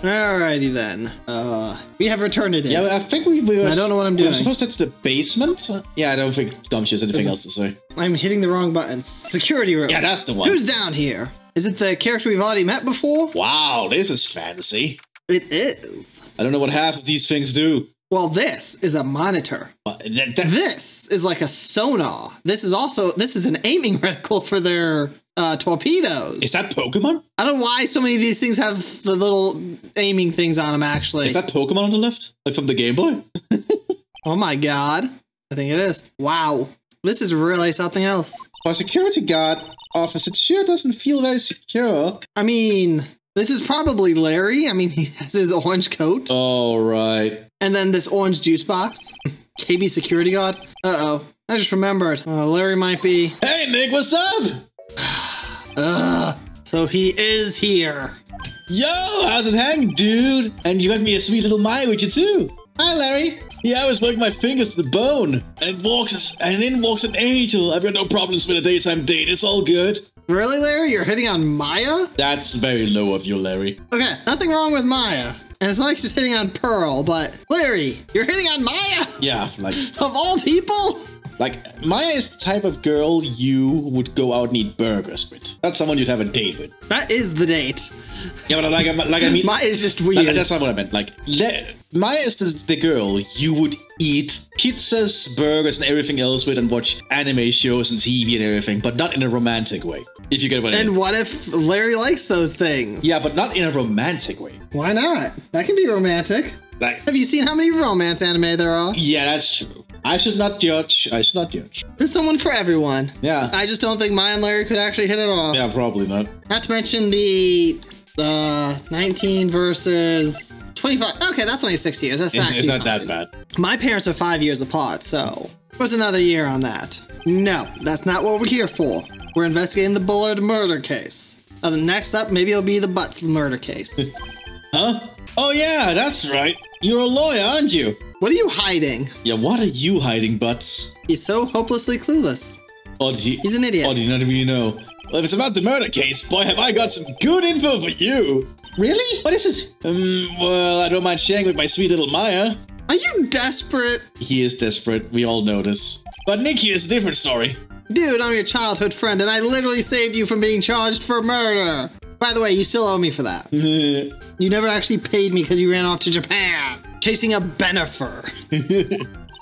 Alrighty then. We have returned it in. Yeah, I think we were... I don't know what I'm doing. We're supposed to the basement? Yeah, I don't think Gumshoe has anything else to say. I'm hitting the wrong buttons. Security room. Yeah, that's the one. Who's down here? Is it the character we've already met before? Wow, this is fancy. It is. I don't know what half of these things do. Well, this is a monitor. This is like a sonar. This is an aiming reticle for their torpedoes. Is that Pokemon? I don't know why so many of these things have the little aiming things on them, actually. Is that Pokemon on the left? Like from the Game Boy? Oh my god. I think it is. Wow. This is really something else. For a security guard office, it sure doesn't feel very secure. I mean, this is probably Larry. I mean, he has his orange coat. Oh, right. And then this orange juice box. KB security guard. Uh-oh. I just remembered. Larry might be... Hey, Nick, what's up? So he is here. Yo, how's it hanging, dude? And you got me a sweet little Maya with you, too. Hi, Larry. Yeah, I was working my fingers to the bone. And in walks an angel. I've got no problems with a daytime date. It's all good. Really, Larry? You're hitting on Maya? That's very low of you, Larry. Okay, nothing wrong with Maya. And it's like she's hitting on Pearl, but Larry, you're hitting on Maya? Yeah, like... Of all people? Like, Maya is the type of girl you would go out and eat burgers with. Not someone you'd have a date with. That is the date. Yeah, but like I mean... Maya is just weird. That's not what I meant. Like, Maya is the girl you would eat pizzas, burgers, and everything else with and watch anime shows and TV and everything, but not in a romantic way. If you get what I mean. And what if Larry likes those things? Yeah, but not in a romantic way. Why not? That can be romantic. Like, have you seen how many romance anime there are? Yeah, that's true. I should not judge. I should not judge. There's someone for everyone. Yeah. I just don't think Maya and Larry could actually hit it off. Yeah, probably not. Not to mention the 19 versus 25. Okay, that's only 6 years. That's it's not that bad. My parents are 5 years apart, so what's another year on that? No, that's not what we're here for. We're investigating the Bullard murder case. Next up, maybe it'll be the Butts murder case. Huh? Oh yeah, that's right. You're a lawyer, aren't you? What are you hiding? Yeah, what are you hiding, Butts? He's so hopelessly clueless. He's an idiot. Oh, do you not even know? Well, if it's about the murder case, boy, have I got some good info for you. Really? What is it? Well, I don't mind sharing with my sweet little Maya. Are you desperate? He is desperate. We all know this. But Nick here is a different story. Dude, I'm your childhood friend, and I literally saved you from being charged for murder. By the way, you still owe me for that. You never actually paid me because you ran off to Japan, chasing a Benefer.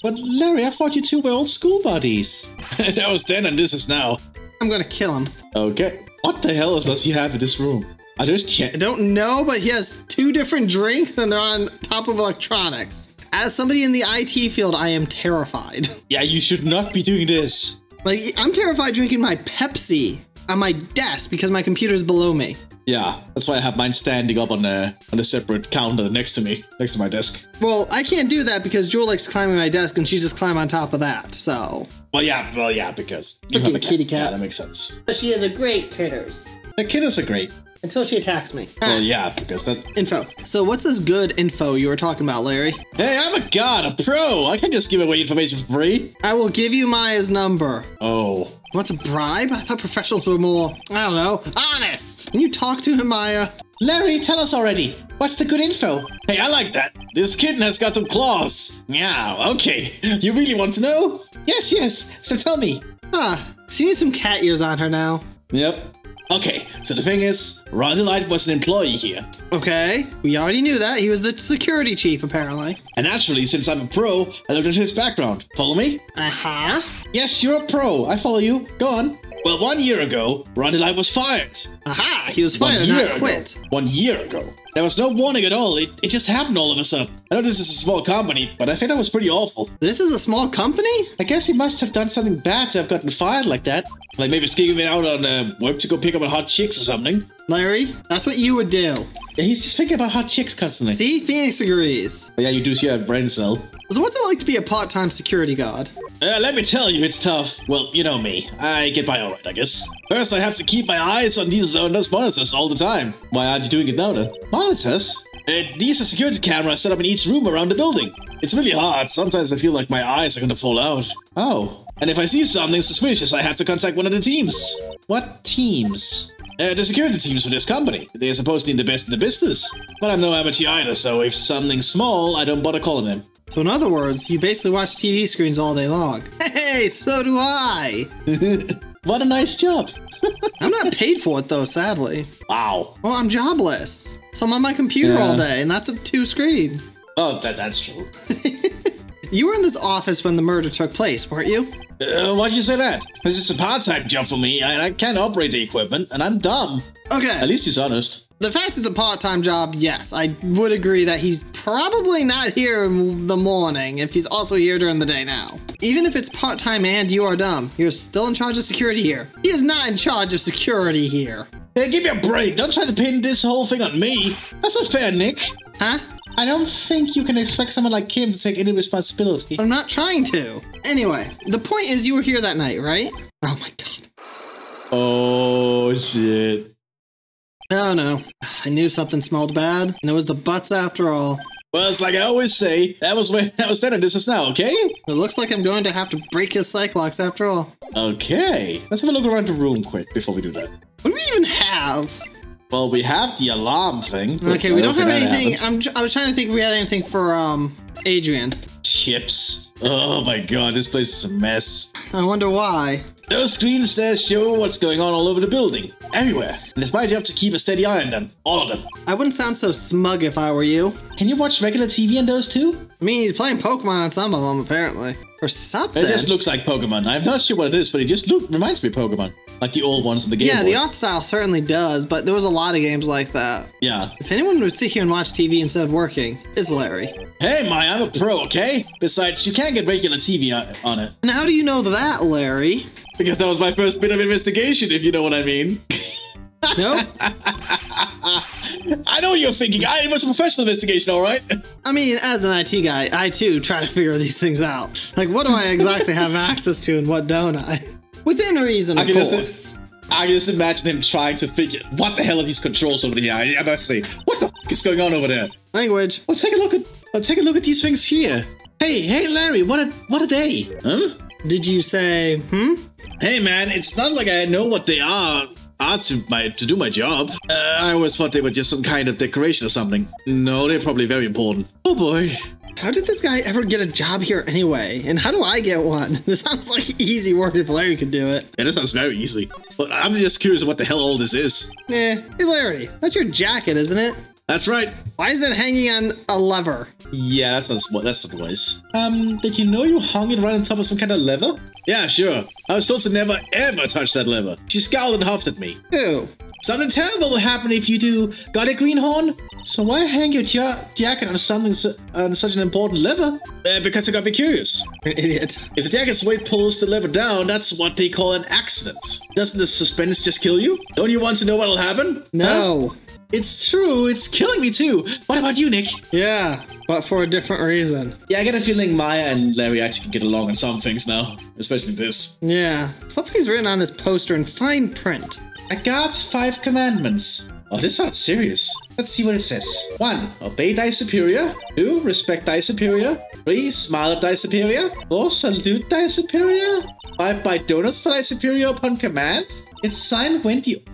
But Larry, I thought you two were old school buddies. That was then and this is now. I'm gonna kill him. Okay. What the hell does he have in this room? I don't know, but he has 2 different drinks and they're on top of electronics. As somebody in the IT field, I am terrified. Yeah, you should not be doing this. Like, I'm terrified drinking my Pepsi on my desk because my computer's below me. Yeah, that's why I have mine standing up on a separate counter next to me, next to my desk. Well, I can't do that because Jewel likes climbing my desk and she just climbed on top of that, so... Well, yeah, because you have a kitty cat. Yeah, that makes sense. But she has a great critters. The kittens are great. Until she attacks me. Well, yeah, because that... Info. So what's this good info you were talking about, Larry? Hey, I'm a god, a pro. I can't just give away information for free. I will give you Maya's number. Oh. What's a bribe? I thought professionals were more, I don't know, honest. Can you talk to him, Maya? Larry, tell us already. What's the good info? Hey, I like that. This kitten has got some claws. Yeah, okay. You really want to know? Yes. So tell me. She needs some cat ears on her now. Yep. Okay, so the thing is, Wright was an employee here. Okay, we already knew that. He was the security chief, apparently. And naturally, since I'm a pro, I looked into his background. Follow me? Uh-huh. Yes, you're a pro. I follow you. Go on. Well, 1 year ago, Wright was fired. Aha, he was fired and not quit. 1 year ago. There was no warning at all. It just happened all of a sudden. I know this is a small company, but I think that was pretty awful. This is a small company? I guess he must have done something bad to have gotten fired like that. Like maybe skipping out on work to go pick up on hot chicks or something. Larry, that's what you would do. Yeah, he's just thinking about hot chicks constantly. See? Phoenix agrees. Yeah, you do see a brain cell. So what's it like to be a part-time security guard? Let me tell you, it's tough. Well, you know me. I get by alright, I guess. First, I have to keep my eyes on those monitors all the time. Why aren't you doing it now then? Monitors? These are security cameras set up in each room around the building. It's really hard. Sometimes I feel like my eyes are gonna fall out. Oh. And if I see something suspicious, I have to contact one of the teams. What teams? The security teams for this company. They're supposed to be the best in the business. But I'm no amateur either, so if something's small, I don't bother calling them. So in other words, you basically watch TV screens all day long. Hey, so do I. What a nice job. I'm not paid for it though, sadly. Wow. Well, I'm jobless. So I'm on my computer all day, and that's at 2 screens. Oh, that's true. You were in this office when the murder took place, weren't you? Why'd you say that? This is a part-time job for me, and I can't operate the equipment, and I'm dumb. Okay. At least he's honest. The fact it's a part-time job, yes, I would agree that he's probably not here in the morning if he's also here during the day now. Even if it's part-time and you are dumb, you're still in charge of security here. He is not in charge of security here. Hey, give me a break. Don't try to pin this whole thing on me. That's not fair, Nick. Huh? I don't think you can expect someone like him to take any responsibility. I'm not trying to. Anyway, the point is you were here that night, right? Oh my god. Oh, shit. Oh no. I knew something smelled bad, and it was the butts after all. Well, it's like I always say, that was then and this is now, okay? It looks like I'm going to have to break his Cyclops after all. Okay. Let's have a look around the room quick before we do that. What do we even have? Well, we have the alarm thing. Okay, we don't have anything. I was trying to think if we had anything for Adrian. Chips. Oh my god, this place is a mess. I wonder why. Those screens there show what's going on all over the building. Everywhere. And it's my job to keep a steady eye on them. All of them. I wouldn't sound so smug if I were you. Can you watch regular TV on those too? I mean, he's playing Pokemon on some of them, apparently. Or something. It just looks like Pokemon. I'm not sure what it is, but it just reminds me of Pokemon. Like the old ones in the Game Boy. Yeah, the art style certainly does, but there was a lot of games like that. Yeah. If anyone would sit here and watch TV instead of working, it's Larry. Hey, Maya, I'm a pro, okay? Besides, you can't get regular TV on it. And how do you know that, Larry? Because that was my first bit of investigation, if you know what I mean. Nope. I know what you're thinking. It was a professional investigation, all right? I mean, as an IT guy, I too try to figure these things out. Like, what do I exactly have access to and what don't I? Within reason, of course. I can just imagine him trying to figure what the hell are these controls over here. I must say, what the f is going on over there? Language. Oh, take a look at these things here. Hey, Larry, what a day, huh? Did you say, Hey, man, it's not like I know what they are to do my job. I always thought they were just some kind of decoration or something. No, they're probably very important. Oh boy. How did this guy ever get a job here anyway? And how do I get one? This sounds like easy work if Larry could do it. Yeah, this sounds very easy. But I'm just curious what the hell all this is. Hey Larry, that's your jacket, isn't it? That's right. Why is it hanging on a lever? Yeah, that's not wise. Did you know you hung it right on top of some kind of lever? Yeah, sure. I was told to never ever touch that lever. She scowled and huffed at me. Who? Something terrible will happen if you do. Got it, Greenhorn? So why hang your jacket on such an important lever? Because I got to be curious. You're an idiot. If the jacket's weight pulls the lever down, that's what they call an accident. Doesn't the suspense just kill you? Don't you want to know what'll happen? No. Huh? It's true, it's killing me too. What about you, Nick? Yeah, but for a different reason. Yeah, I get a feeling Maya and Larry actually can get along on some things now, especially this. Yeah, something's written on this poster in fine print. I got 5 commandments. Oh, this sounds serious. Let's see what it says. 1. Obey thy superior. 2. Respect thy superior. 3. Smile at thy superior. 4. Salute thy superior. 5. Buy donuts for thy superior upon command. It's signed Wendy.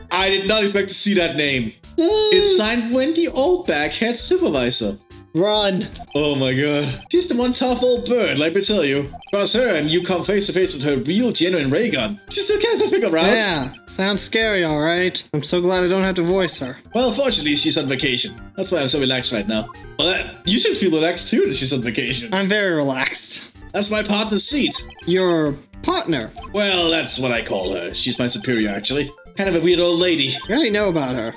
I did not expect to see that name. It's signed Wendy Oldback, head supervisor. Run. Oh my god. She's the one tough old bird, let me tell you. Cross her and you come face to face with her real genuine ray gun. She still can't figure out. Yeah, sounds scary, alright. I'm so glad I don't have to voice her. Well, fortunately, she's on vacation. That's why I'm so relaxed right now. Well, you should feel relaxed too that she's on vacation. I'm very relaxed. That's my partner's seat. Your partner? Well, that's what I call her. She's my superior, actually. Kind of a weird old lady. You already know about her.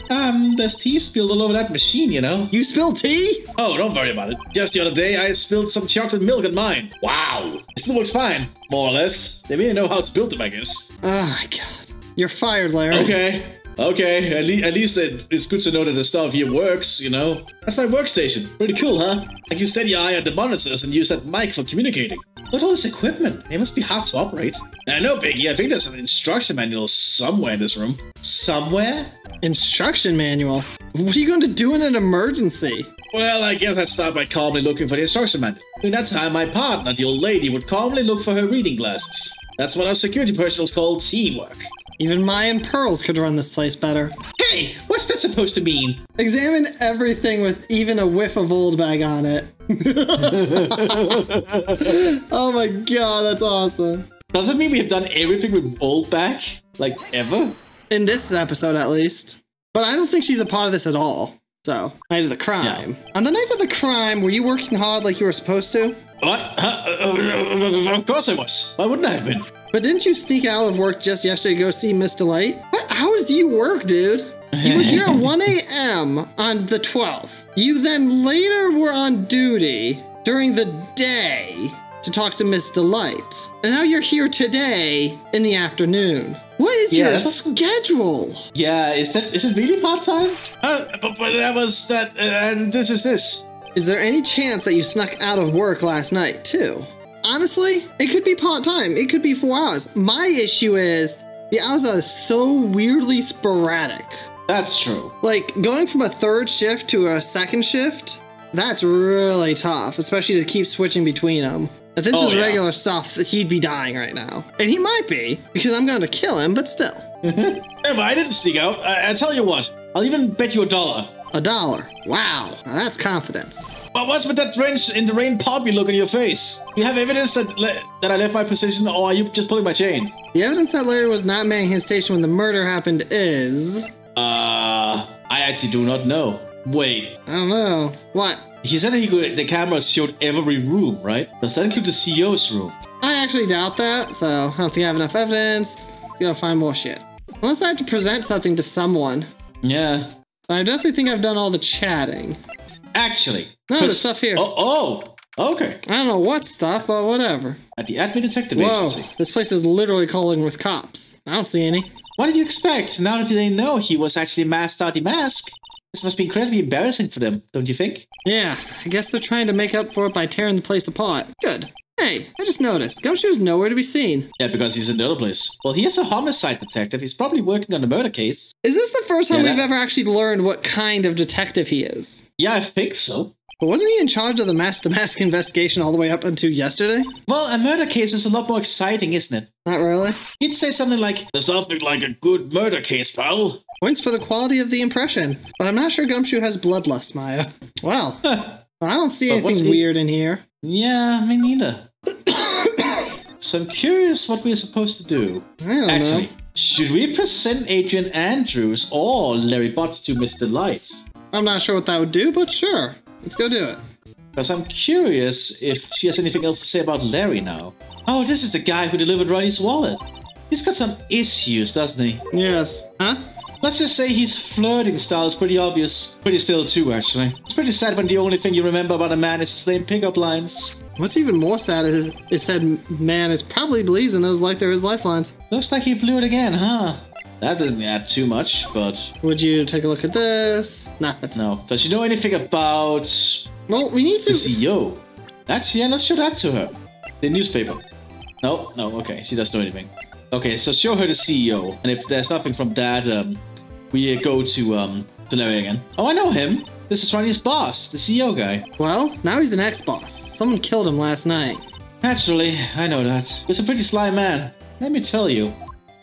There's tea spilled all over that machine, you know. You spilled tea? Oh, don't worry about it. Just the other day, I spilled some chocolate milk on mine. Wow. It still works fine, more or less. They really know how it's built them, I guess. Oh my god. You're fired, Larry. Okay. At least it's good to know that the stuff here works, you know. That's my workstation. Pretty cool, huh? I can steady eye on the monitors and use that mic for communicating. Look at all this equipment. It must be hard to operate. No, Biggie. I think there's an instruction manual somewhere in this room. Somewhere? Instruction manual? What are you going to do in an emergency? Well, I guess I'd start by calmly looking for the instruction manual. During that time, my partner, the old lady, would calmly look for her reading glasses. That's what our security personnel call teamwork. Even Maya and Pearls could run this place better. Hey, what's that supposed to mean? Examine everything with even a whiff of old bag on it. Oh my god, that's awesome. Does it mean we have done everything with old bag? Like, ever? In this episode, at least. But I don't think she's a part of this at all. So, night of the crime. Yeah. On the night of the crime, were you working hard like you were supposed to? What? Of course I was. Why wouldn't I have been? But didn't you sneak out of work just yesterday to go see Miss Delight? What hours do you work, dude? You were here at 1 a.m. on the 12th. You then later were on duty during the day to talk to Miss Delight. And now you're here today in the afternoon. What is your schedule? Yeah, is it really part-time? But that was that, and this is this. Is there any chance that you snuck out of work last night, too? Honestly, it could be part-time. It could be 4 hours. My issue is the hours are so weirdly sporadic. That's true. Like, going from a third shift to a second shift, that's really tough, especially to keep switching between them. If this is regular stuff, he'd be dying right now. And he might be, because I'm going to kill him, but still. Yeah, but I didn't sneak out. I tell you what, I'll even bet you $1. $1? Wow, now that's confidence. But what's with that drenched in the rain poppy look on your face? You have evidence that I left my position, or are you just pulling my chain? The evidence that Larry was not manning his station when the murder happened is... I actually do not know. Wait. I don't know. What? He said that the cameras showed every room, right? Does that include the CEO's room? I actually doubt that, so I don't think I have enough evidence to go find more shit. Unless I have to present something to someone. Yeah. I definitely think I've done all the chatting. Actually. No, there's stuff here. Oh, okay. I don't know what stuff, but whatever. At the Admin Detective Agency. This place is literally calling with cops. I don't see any. What did you expect? Now that they know he was actually masked out the mask? This must be incredibly embarrassing for them, don't you think? Yeah, I guess they're trying to make up for it by tearing the place apart. Good. Hey, I just noticed. Gumshoe's nowhere to be seen. Yeah, because he's in another place. Well, he is a homicide detective. He's probably working on a murder case. Is this the first time we've ever actually learned what kind of detective he is? Yeah, I think so. But wasn't he in charge of the mask-to-mask investigation all the way up until yesterday? Well, a murder case is a lot more exciting, isn't it? Not really. He'd say something like, there's something like a good murder case, pal. Points for the quality of the impression. But I'm not sure Gumshoe has bloodlust, Maya. Well, I don't see anything weird in here. Yeah, me neither. So I'm curious what we're supposed to do. I don't know. Should we present Adrian Andrews or Larry Botts to Miss Delight? I'm not sure what that would do, but sure. Let's go do it. Because I'm curious if she has anything else to say about Larry now. Oh, this is the guy who delivered Ronnie's wallet. He's got some issues, doesn't he? Yes. Huh? Let's just say his flirting style is pretty obvious. Pretty still too, actually. It's pretty sad when the only thing you remember about a man is his lame pickup lines. What's even more sad is said man is probably believes in those like they're his lifelines. Looks like he blew it again, huh? That didn't add too much, but... Would you take a look at this? Nothing. No. Does she know anything about... Well, we need to... the CEO? Actually, yeah, let's show that to her. The newspaper. No, okay. She doesn't know anything. Okay, so show her the CEO. And if there's nothing from that, we go to Larry again. Oh, I know him. This is Ronnie's boss, the CEO guy. Well, now he's an ex-boss. Someone killed him last night. Naturally, I know that. He's a pretty sly man. Let me tell you.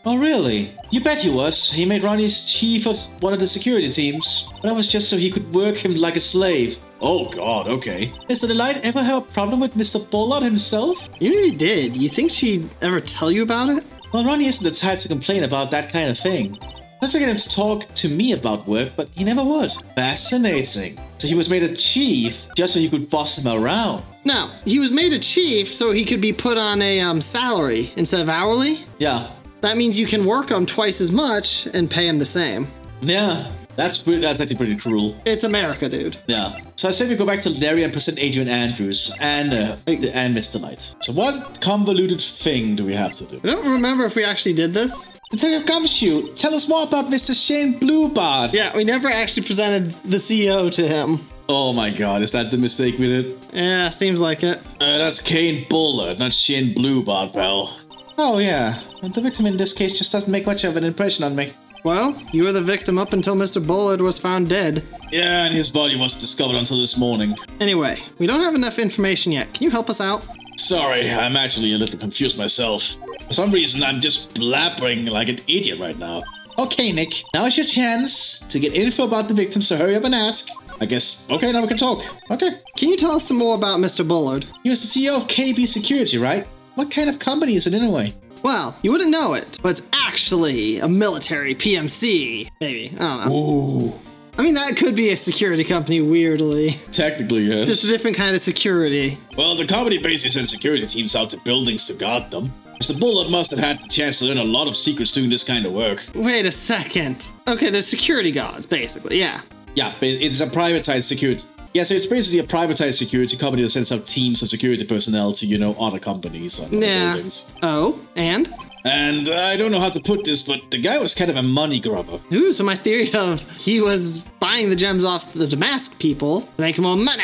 Oh, really? You bet he was. He made Ronnie's chief of one of the security teams. But that was just so he could work him like a slave. Oh, God, okay. Mr. Delight ever have a problem with Mr. Bullard himself? You really did. You think she'd ever tell you about it? Well, Ronnie isn't the type to complain about that kind of thing. Let's get him to talk to me about work, but he never would. Fascinating. So he was made a chief just so he could boss him around. No, he was made a chief so he could be put on a salary instead of hourly. Yeah. That means you can work on twice as much and pay him the same. Yeah, that's actually pretty cruel. It's America, dude. Yeah. So I say we go back to Larry and present Adrian Andrews and Mr. Light. So what convoluted thing do we have to do? I don't remember if we actually did this. Detective Gumshoe, tell us more about Mr. Shane Bluebard. Yeah, we never actually presented the CEO to him. Oh my God, is that the mistake we did? Yeah, seems like it. That's Kane Bullard, not Shane Bluebard, pal. Oh yeah, the victim in this case just doesn't make much of an impression on me. Well, you were the victim up until Mr. Bullard was found dead. Yeah, and his body wasn't discovered until this morning. Anyway, we don't have enough information yet. Can you help us out? Sorry, I'm actually a little confused myself. For some reason, I'm just blabbering like an idiot right now. Okay, Nick, now's your chance to get info about the victims, so hurry up and ask. I guess, okay, now we can talk. Okay. Can you tell us some more about Mr. Bullard? He was the CEO of KB Security, right? What kind of company is it anyway? Well, you wouldn't know it, but it's actually a military PMC, maybe. I don't know. Ooh. I mean, that could be a security company, weirdly. Technically, yes. Just a different kind of security. Well, the company basically sends security teams out to buildings to guard them. Mr. Bullard must have had the chance to learn a lot of secrets doing this kind of work. Wait a second. Okay, there's security guards, basically, yeah. Yeah, but it's a privatized security. Yeah, so it's basically a privatized security company that sends out teams of security personnel to, you know, other companies and other buildings. Oh, and? And I don't know how to put this, but the guy was kind of a money grubber. Ooh, so my theory of he was buying the gems off the Damask people to make more money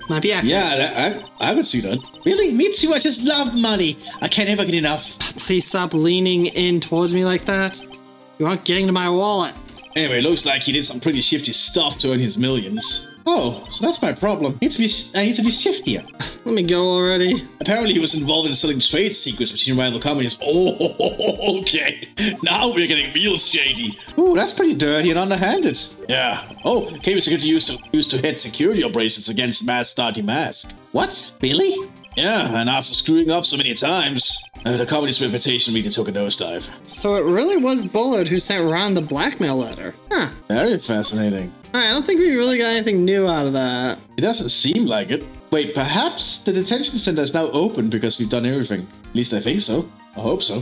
might be accurate. Yeah, I would see that. Really? Me too, I just love money. I can't ever get enough. Please stop leaning in towards me like that. You aren't getting to my wallet. Anyway, looks like he did some pretty shifty stuff to earn his millions. Oh, so that's my problem. I need to be shiftier. Let me go already. Apparently he was involved in selling trade secrets between rival companies. Oh, okay. Now we're getting real shady. Ooh, that's pretty dirty and underhanded. Yeah. Oh, KB Security used to head security operations against Mask. What? Really? Yeah, and after screwing up so many times, the company's reputation really took a nosedive. So it really was Bullard who sent Ron the blackmail letter. Huh. Very fascinating. I don't think we really got anything new out of that. It doesn't seem like it. Wait, perhaps the detention center is now open because we've done everything. At least I think so. I hope so.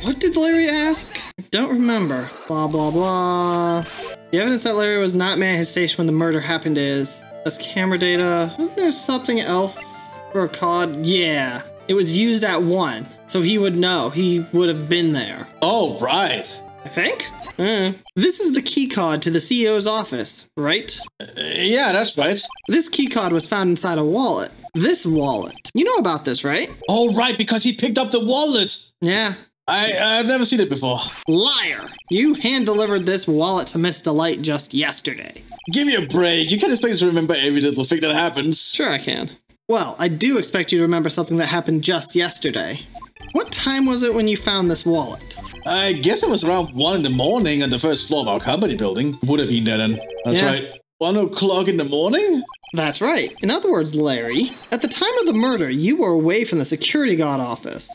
What did Larry ask? I don't remember. Blah, blah, blah. The evidence that Larry was not man at his station when the murder happened is... That's camera data. Wasn't there something else for a COD? Yeah. It was used at 1, so he would know. He would have been there. Oh, right. I think? This is the key card to the CEO's office, right? Yeah, that's right. This key card was found inside a wallet. This wallet. You know about this, right? Oh, right, because he picked up the wallet. Yeah. I've never seen it before. Liar! You hand-delivered this wallet to Miss Delight just yesterday. Give me a break. You can't expect me to remember every little thing that happens. Sure I can. Well, I do expect you to remember something that happened just yesterday. What time was it when you found this wallet? I guess it was around 1 in the morning on the first floor of our company building. Would have been there then. That's right. 1 o'clock in the morning? That's right. In other words, Larry, at the time of the murder, you were away from the security guard office.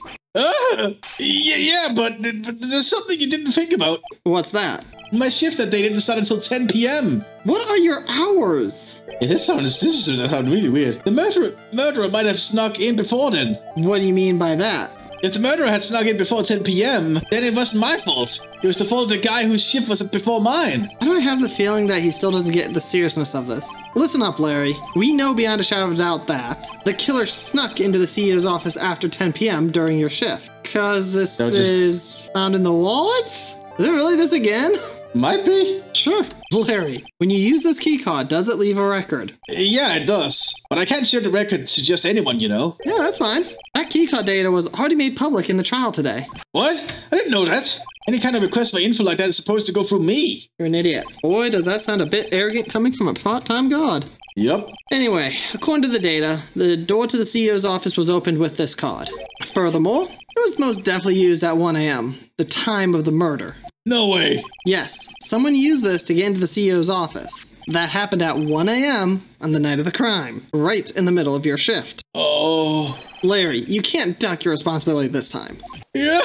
Yeah, but there's something you didn't think about. What's that? My shift that day didn't start until 10 p.m. What are your hours? Yeah, this sounds really weird. The murderer might have snuck in before then. What do you mean by that? If the murderer had snuck in before 10 p.m., then it wasn't my fault. It was the fault of the guy whose shift was before mine. Why do I have the feeling that he still doesn't get the seriousness of this? Listen up, Larry. We know beyond a shadow of a doubt that the killer snuck into the CEO's office after 10 p.m. during your shift. Because this is found in the wallet? Is it really this again? Might be. Sure. Larry, when you use this keycard, does it leave a record? Yeah, it does. But I can't share the record to just anyone, you know. Yeah, that's fine. That keycard data was already made public in the trial today. What? I didn't know that. Any kind of request for info like that is supposed to go through me. You're an idiot. Boy, does that sound a bit arrogant coming from a part-time god. Yep. Anyway, according to the data, the door to the CEO's office was opened with this card. Furthermore, it was most definitely used at 1 a.m., the time of the murder. No way. Yes, someone used this to get into the CEO's office. That happened at 1 a.m. on the night of the crime, right in the middle of your shift. Oh. Larry, you can't duck your responsibility this time. Yeah,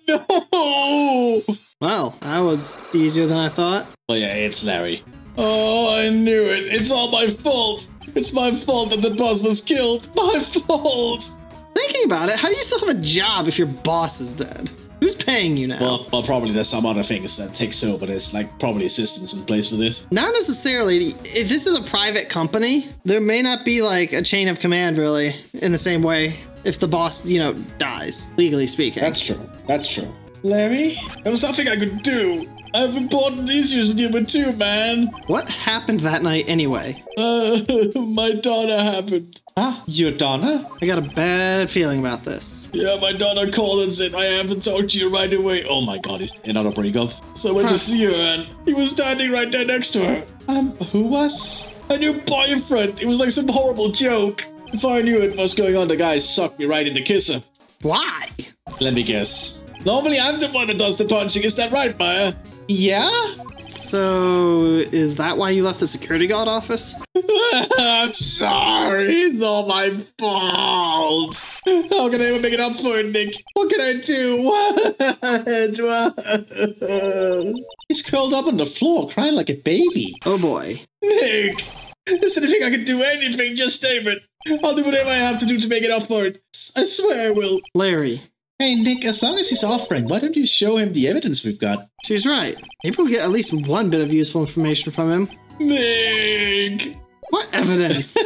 no. Well, that was easier than I thought. Oh yeah, it's Larry. Oh, I knew it. It's all my fault. It's my fault that the boss was killed. My fault. Thinking about it, how do you still have a job if your boss is dead? Who's paying you now? Well, probably there's some other things that takes over. There's like probably systems in place for this. Not necessarily. If this is a private company, there may not be like a chain of command really in the same way if the boss, dies, legally speaking. That's true. That's true. Larry, there was nothing I could do. I have important issues with you too, man. What happened that night anyway? My daughter happened. Huh? Your daughter? I got a bad feeling about this. Yeah, my daughter called and said, I have to talk to you right away. Oh my god, it's another breakup. So I went to see her and he was standing right there next to her. Who was? A new boyfriend. It was like some horrible joke. If I knew it was going on, the guy sucked me right into kissing. Why? Let me guess. Normally I'm the one that does the punching, is that right, Maya? Yeah? So, is that why you left the security guard office? I'm sorry, it's all my fault. How can I ever make it up for it, Nick? What can I do? What? He's curled up on the floor, crying like a baby. Oh boy. Nick, instead of thinking I can do anything, just name it. I'll do whatever I have to do to make it up for it. I swear I will. Larry. Hey, Nick, as long as he's offering, why don't you show him the evidence we've got? She's right. Maybe we'll get at least one bit of useful information from him. Nick! What evidence?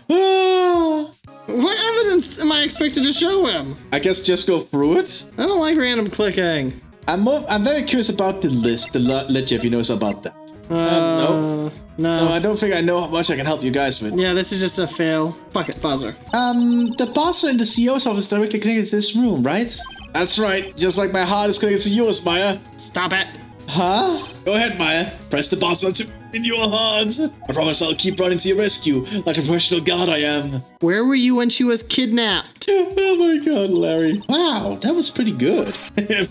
What evidence am I expected to show him? I guess just go through it? I don't like random clicking. I'm very curious about the list, the ledger, if you know about that. No. No, I don't think I know how much I can help you guys with. Yeah, this is just a fail. Fuck it, buzzer. The buzzer in the CEO's office directly connected to this room, right? That's right, just like my heart is connected to yours, Maya. Stop it. Huh? Go ahead, Maya. Press the buzzer in your heart. I promise I'll keep running to your rescue, like a professional god I am. Where were you when she was kidnapped? Oh my god, Larry. Wow, that was pretty good.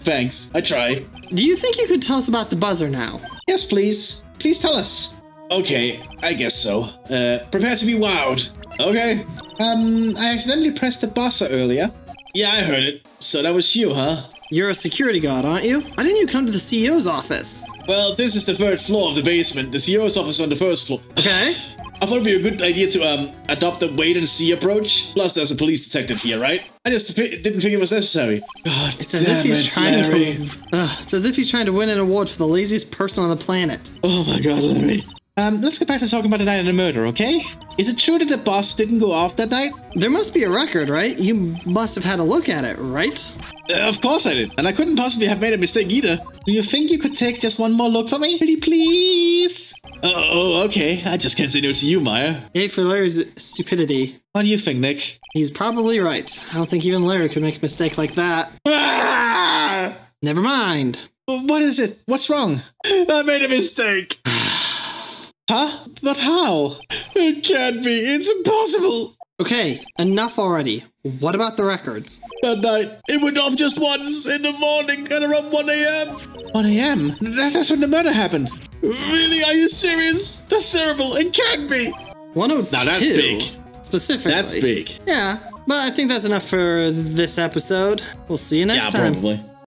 Thanks, I try. Do you think you could tell us about the buzzer now? Yes, please. Please tell us. Okay, I guess so. Prepare to be wowed. Okay. I accidentally pressed the buzzer earlier. Yeah, I heard it. So that was you, huh? You're a security guard, aren't you? Why didn't you come to the CEO's office? Well, this is the third floor of the basement. The CEO's office is on the first floor. Okay. I thought it'd be a good idea to adopt the wait and see approach. Plus, there's a police detective here, right? I just didn't think it was necessary. God, it's as if he's trying to. It's as if he's trying to win an award for the laziest person on the planet. Oh my god, Larry. Let's get back to talking about the night of the murder, okay? Is it true that the boss didn't go off that night? There must be a record, right? You must have had a look at it, right? Of course I did. And I couldn't possibly have made a mistake either. Do you think you could take just one more look for me? Pretty please? Oh, okay. I just can't say no to you, Maya. Yay for Larry's stupidity. What do you think, Nick? He's probably right. I don't think even Larry could make a mistake like that. Ah! Never mind. What is it? What's wrong? I made a mistake. Huh? But how? It can't be. It's impossible. Okay, enough already. What about the records? That night, it went off just once in the morning at around 1 a.m. 1 a.m.? That's when the murder happened. Really? Are you serious? That's terrible. It can't be. 102. Now that's big. Specifically. That's big. Yeah, but I think that's enough for this episode. We'll see you next time. Probably.